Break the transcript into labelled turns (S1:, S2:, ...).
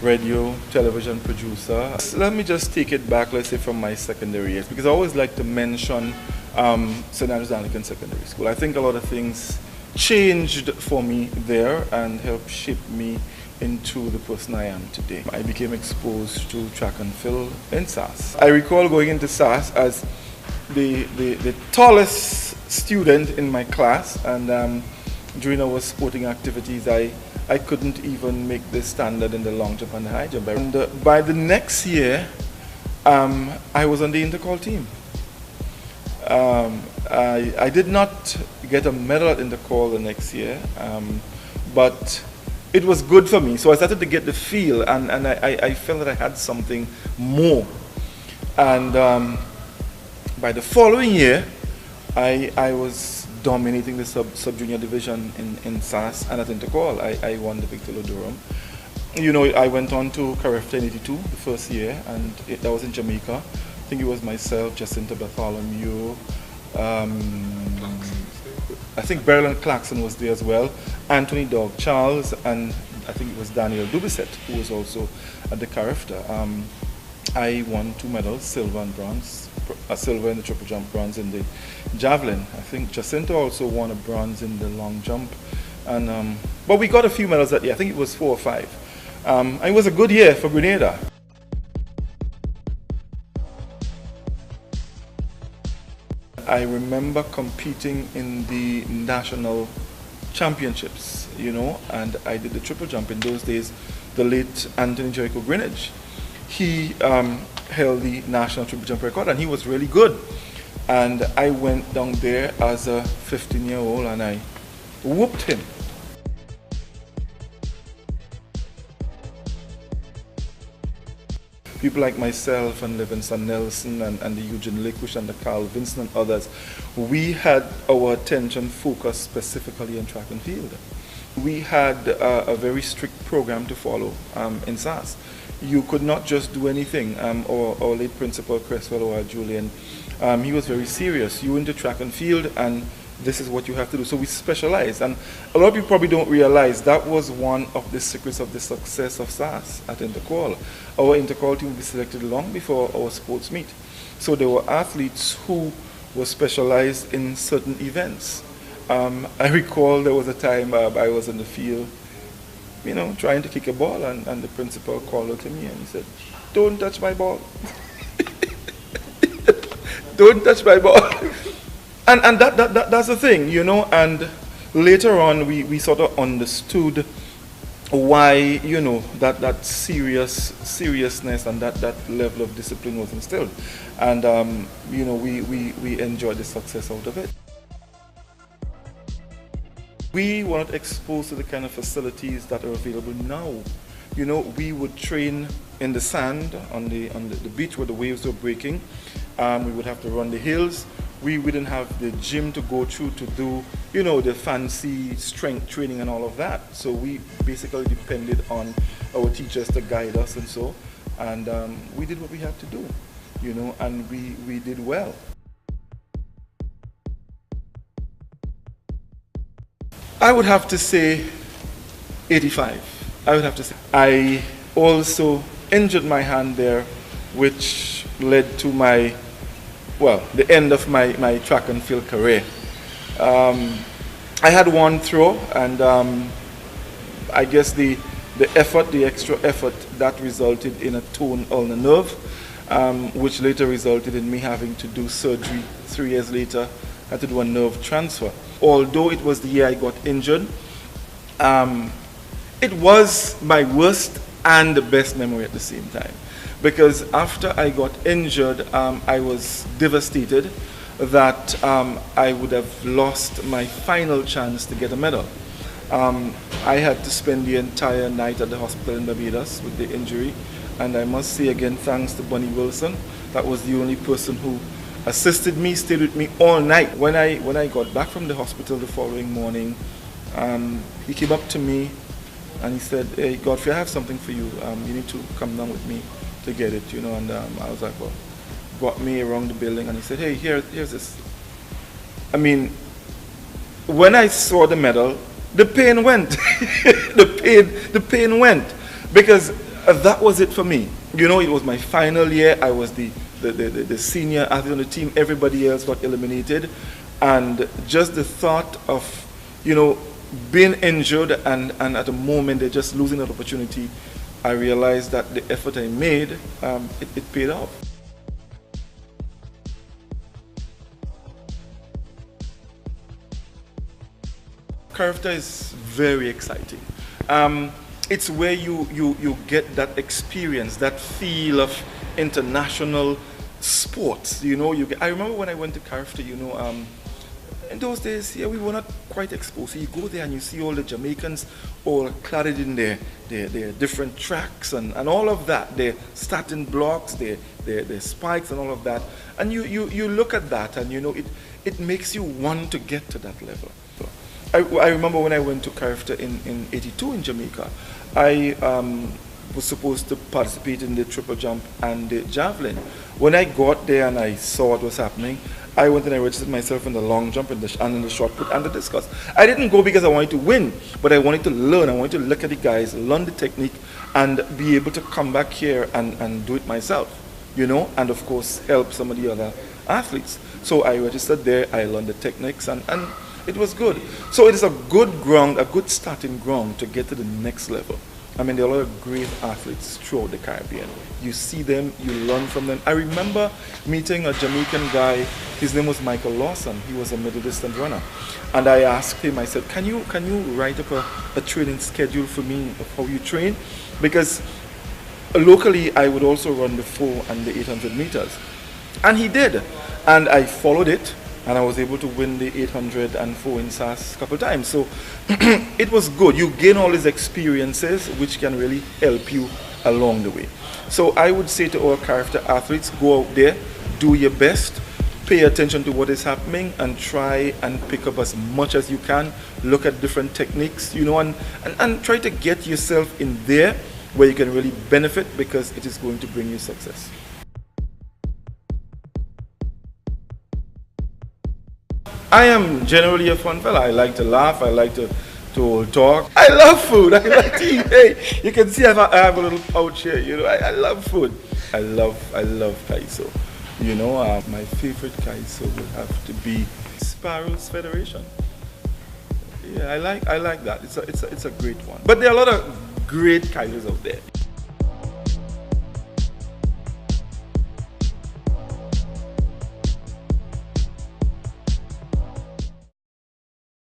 S1: radio, television producer. Let me just take it back, let's say, from my secondary years, because I always like to mention St. Andrews Anglican Secondary School. I think a lot of things changed for me there and helped shape me into the person I am today. I became exposed to track and field in SAS. I recall going into SAS as the tallest student in my class, and during our sporting activities I couldn't even make the standard in the long jump and the high jump. And by the next year I was on the intercall team. I did not get a medal at intercall the next year, but it was good for me. So I started to get the feel, and I felt that I had something more. And by the following year, I was dominating the sub-junior division in SAS and at intercall. I won the Victor Durham. You know, I went on to CARIFTA in '82, the first year, and that was in Jamaica. I think it was myself, Jacinta Bartholomew, I think Beryl Clarkson was there as well, Anthony Dog Charles, and I think it was Daniel Dubiset, who was also at the CARIFTA. I won 2 medals, silver and bronze, silver in the triple jump, bronze in the javelin. I think Jacinta also won a bronze in the long jump. And but we got a few medals that year. I think it was 4 or 5. And it was a good year for Grenada. I remember competing in the national championships, you know, and I did the triple jump. In those days, the late Anthony Jericho Greenwich, he held the national triple jump record, and he was really good. And I went down there as a 15-year-old and I whooped him. People like myself and Livingston Nelson and the Eugene Lakewish and the Carl Vincent and others, we had our attention focused specifically on track and field. We had a very strict program to follow in SAS. You could not just do anything. Our late principal, Cresswell or Julian, he was very serious. You into track and field, and this is what you have to do. So we specialized, and a lot of people probably don't realize that was one of the secrets of the success of SAS at Intercall. Our Intercall team would be selected long before our sports meet. So there were athletes who were specialized in certain events. I recall there was a time I was in the field, you know, trying to kick a ball, and the principal called out to me and he said, "Don't touch my ball." Don't touch my ball. And that's the thing, you know, and later on we sort of understood why, you know, that seriousness and that level of discipline was instilled. And, you know, we enjoyed the success out of it. We were not exposed to the kind of facilities that are available now. You know, we would train in the sand on the beach where the waves were breaking. We would have to run the hills. We wouldn't have the gym to go through to do, you know, the fancy strength training and all of that. So we basically depended on our teachers to guide us and so. And we did what we had to do, you know, and we did well. I would have to say 85. I would have to say. I also injured my hand there, which led to my, well, the end of my track and field career. I had one throw, and I guess the extra effort, that resulted in a torn ulnar nerve, which later resulted in me having to do surgery 3 years later. I had to do a nerve transfer. Although it was the year I got injured, it was my worst and the best memory at the same time. Because after I got injured, I was devastated that I would have lost my final chance to get a medal. I had to spend the entire night at the hospital in Barbados with the injury, and I must say again, thanks to Bunny Wilson. That was the only person who assisted me, stayed with me all night. When I got back from the hospital the following morning, he came up to me and he said, "Hey, Godfrey, I have something for you. You need to come down with me to get it, you know." And I was like, well, brought me around the building, and he said, "Hey, here's this." I mean, when I saw the medal, the pain went. the pain went, because that was it for me. You know, it was my final year. I was the senior athlete on the team. Everybody else got eliminated. And just the thought of, you know, being injured and at a moment they're just losing that opportunity, I realized that the effort I made, it paid off. CARIFTA is very exciting. It's where you get that experience, that feel of international sports. You know, I remember when I went to CARIFTA, you know, in those days, yeah, we were not quite exposed. So you go there and you see all the Jamaicans all cladded in their different tracks and all of that, their starting blocks, their spikes and all of that. And you look at that and, you know, it makes you want to get to that level. I remember when I went to CARIFTA in '82 in Jamaica, I was supposed to participate in the triple jump and the javelin. When I got there and I saw what was happening, I went and I registered myself in the long jump and in the shot put and the discus. I didn't go because I wanted to win, but I wanted to learn. I wanted to look at the guys, learn the technique, and be able to come back here and do it myself, you know, and of course help some of the other athletes. So I registered there, I learned the techniques, and it was good. So it is a good ground, a good starting ground to get to the next level. I mean, there are a lot of great athletes throughout the Caribbean. You see them, you learn from them. I remember meeting a Jamaican guy, his name was Michael Lawson. He was a middle distance runner. And I asked him, I said, can you write up a training schedule for me of how you train? Because locally, I would also run the 4 and the 800 meters. And he did. And I followed it. And I was able to win the 800 and 4 in SAS a couple of times. So it was good. You gain all these experiences which can really help you along the way. So I would say to all CARIFTA athletes, go out there, do your best, pay attention to what is happening and try and pick up as much as you can. Look at different techniques, you know, and try to get yourself in there where you can really benefit, because it is going to bring you success. I am generally a fun fella. I like to laugh. I like to talk. I love food. I like to eat. Hey, you can see I have a little pouch here. You know, I love food. I love kaiso. You know, my favorite kaiso would have to be Sparrows Federation. Yeah, I like that. It's a great one. But there are a lot of great kaisos out there.